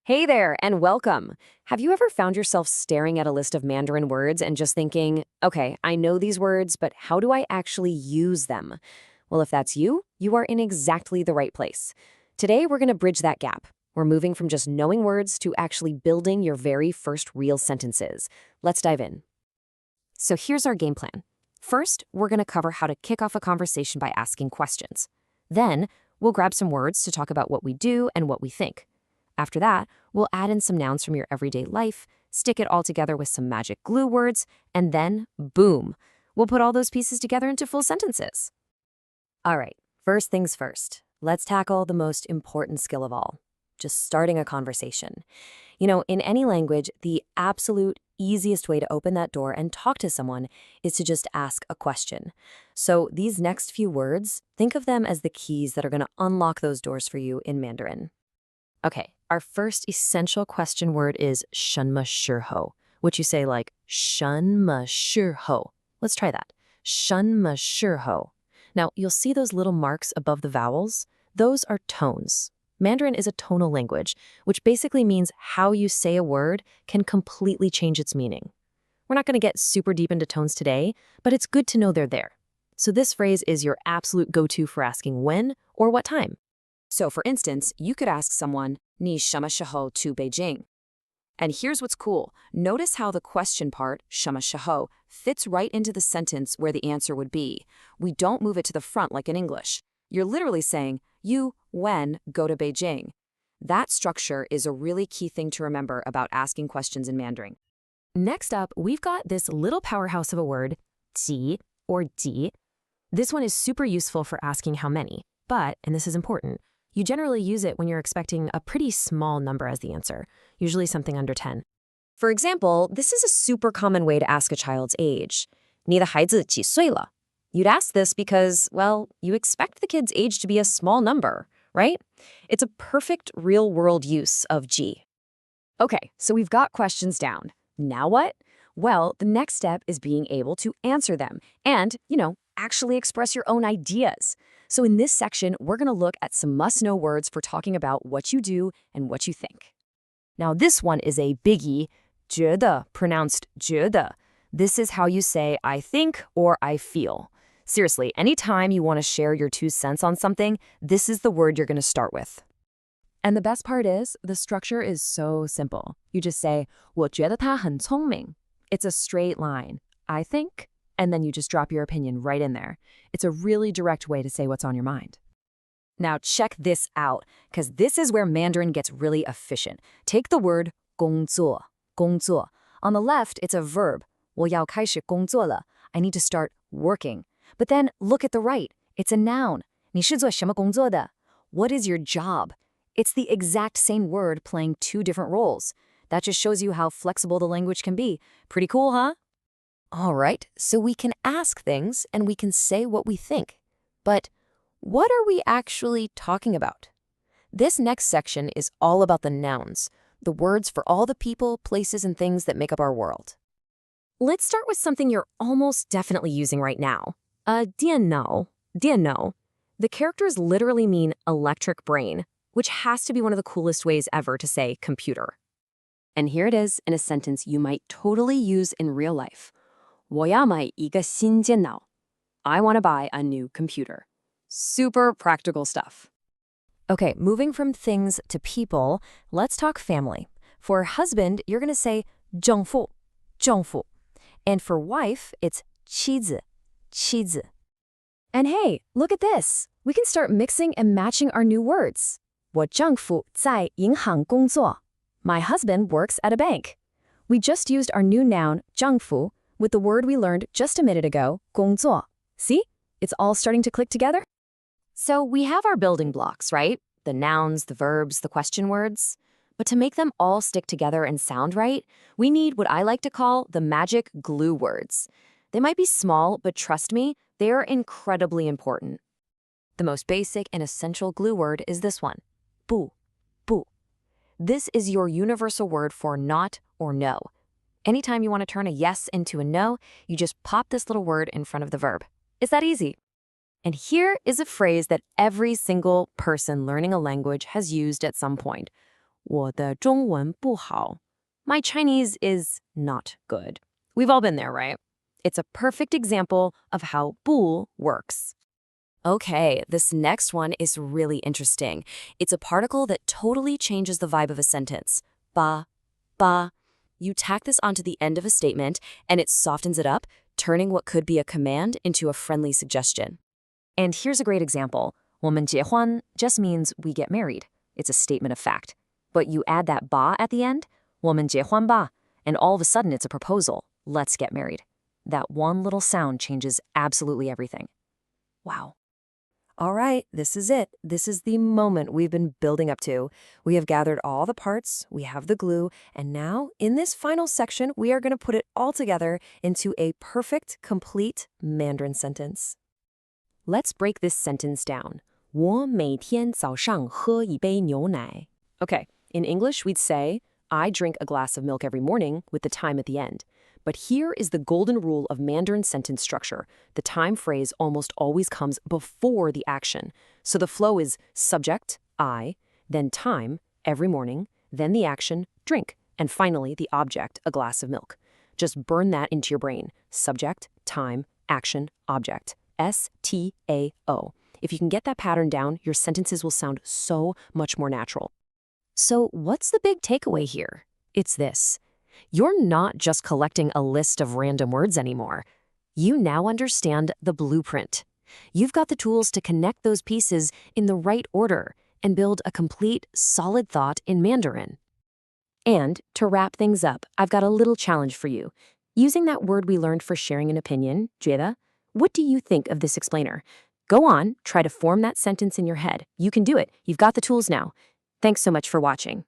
Hey there, and welcome. Have you ever found yourself staring at a list of Mandarin words and just thinking, okay, I know these words, but how do I actually use them? Well, if that's you, you are in exactly the right place. Today, we're going to bridge that gap. We're moving from just knowing words to actually building your very first real sentences. Let's dive in. So here's our game plan. First, we're going to cover how to kick off a conversation by asking questions. Then, we'll grab some words to talk about what we do and what we think. After that, we'll add in some nouns from your everyday life, stick it all together with some magic glue words, and then, boom, we'll put all those pieces together into full sentences. All right, first things first. Let's tackle the most important skill of all, just starting a conversation. In any language, the absolute easiest way to open that door and talk to someone is to just ask a question. So these next few words, think of them as the keys that are going to unlock those doors for you in Mandarin. Okay, our first essential question word is 什么时候, which you say like 什么时候. Let's try that. 什么时候. Now, you'll see those little marks above the vowels. Those are tones. Mandarin is a tonal language, which basically means how you say a word can completely change its meaning. We're not going to get super deep into tones today, but it's good to know they're there. So this phrase is your absolute go-to for asking when or what time. So for instance, you could ask someone, 你什么时候去北京? And here's what's cool. Notice how the question part, 什么时候, fits right into the sentence where the answer would be. We don't move it to the front like in English. You're literally saying, you, when, go to Beijing. That structure is a really key thing to remember about asking questions in Mandarin. Next up, we've got this little powerhouse of a word, 几 or 几. This one is super useful for asking how many, but, and this is important, you generally use it when you're expecting a pretty small number as the answer, usually something under 10. For example, this is a super common way to ask a child's age. 你的孩子几岁了? You'd ask this because, well, you expect the kid's age to be a small number, right? It's a perfect real-world use of 几. Okay, so we've got questions down. Now what? Well, the next step is being able to answer them and, actually express your own ideas. So in this section, we're going to look at some must-know words for talking about what you do and what you think. Now, this one is a biggie, 觉得, pronounced 觉得. This is how you say I think or I feel. Seriously, anytime you want to share your 2 cents on something, this is the word you're going to start with. And the best part is, the structure is so simple. You just say, 我觉得他很聪明. It's a straight line. I think, and then you just drop your opinion right in there. It's a really direct way to say what's on your mind. Now check this out, because this is where Mandarin gets really efficient. Take the word 工作, 工作. On the left, it's a verb. 我要开始工作了. I need to start working. But then look at the right. It's a noun. 你是做什么工作的? What is your job? It's the exact same word playing 2 different roles. That just shows you how flexible the language can be. Pretty cool, huh? All right, so we can ask things and we can say what we think. But what are we actually talking about? This next section is all about the nouns, the words for all the people, places, and things that make up our world. Let's start with something you're almost definitely using right now. 电脑, 电脑. The characters literally mean electric brain, which has to be one of the coolest ways ever to say computer. And here it is in a sentence you might totally use in real life. 我要买一个新电脑. I want to buy a new computer. Super practical stuff. Okay, moving from things to people, let's talk family. For husband, you're going to say 丈夫, 丈夫. And for wife, it's 妻子, 妻子. And hey, look at this. We can start mixing and matching our new words. 我丈夫在银行工作. My husband works at a bank. We just used our new noun, 丈夫, with the word we learned just a minute ago, 工作. See? It's all starting to click together. So we have our building blocks, right? The nouns, the verbs, the question words. But to make them all stick together and sound right, we need what I like to call the magic glue words. They might be small, but trust me, they are incredibly important. The most basic and essential glue word is this one, 不, 不. This is your universal word for not or no. Anytime you want to turn a yes into a no, you just pop this little word in front of the verb. It's that easy. And here is a phrase that every single person learning a language has used at some point. 我的中文不好. My Chinese is not good. We've all been there, right? It's a perfect example of how 不 works. Okay, this next one is really interesting. It's a particle that totally changes the vibe of a sentence. Ba, ba. You tack this onto the end of a statement, and it softens it up, turning what could be a command into a friendly suggestion. And here's a great example. 我们结婚 just means we get married. It's a statement of fact. But you add that ba at the end, 我们结婚吧, and all of a sudden it's a proposal. Let's get married. That one little sound changes absolutely everything. Wow. All right, this is it. This is the moment we've been building up to. We have gathered all the parts, we have the glue, and now, in this final section, we are going to put it all together into a perfect, complete Mandarin sentence. Let's break this sentence down. 我每天早上喝一杯牛奶. Okay, in English, we'd say, I drink a glass of milk every morning with the time at the end. But here is the golden rule of Mandarin sentence structure. The time phrase almost always comes before the action. So the flow is subject, I, then time, every morning, then the action, drink, and finally the object, a glass of milk. Just burn that into your brain. Subject, time, action, object. S-T-A-O. If you can get that pattern down, your sentences will sound so much more natural. So what's the big takeaway here? It's this. You're not just collecting a list of random words anymore. You now understand the blueprint. You've got the tools to connect those pieces in the right order and build a complete, solid thought in Mandarin. And to wrap things up, I've got a little challenge for you. Using that word we learned for sharing an opinion, 觉得, what do you think of this explainer? Go on, try to form that sentence in your head. You can do it. You've got the tools now. Thanks so much for watching.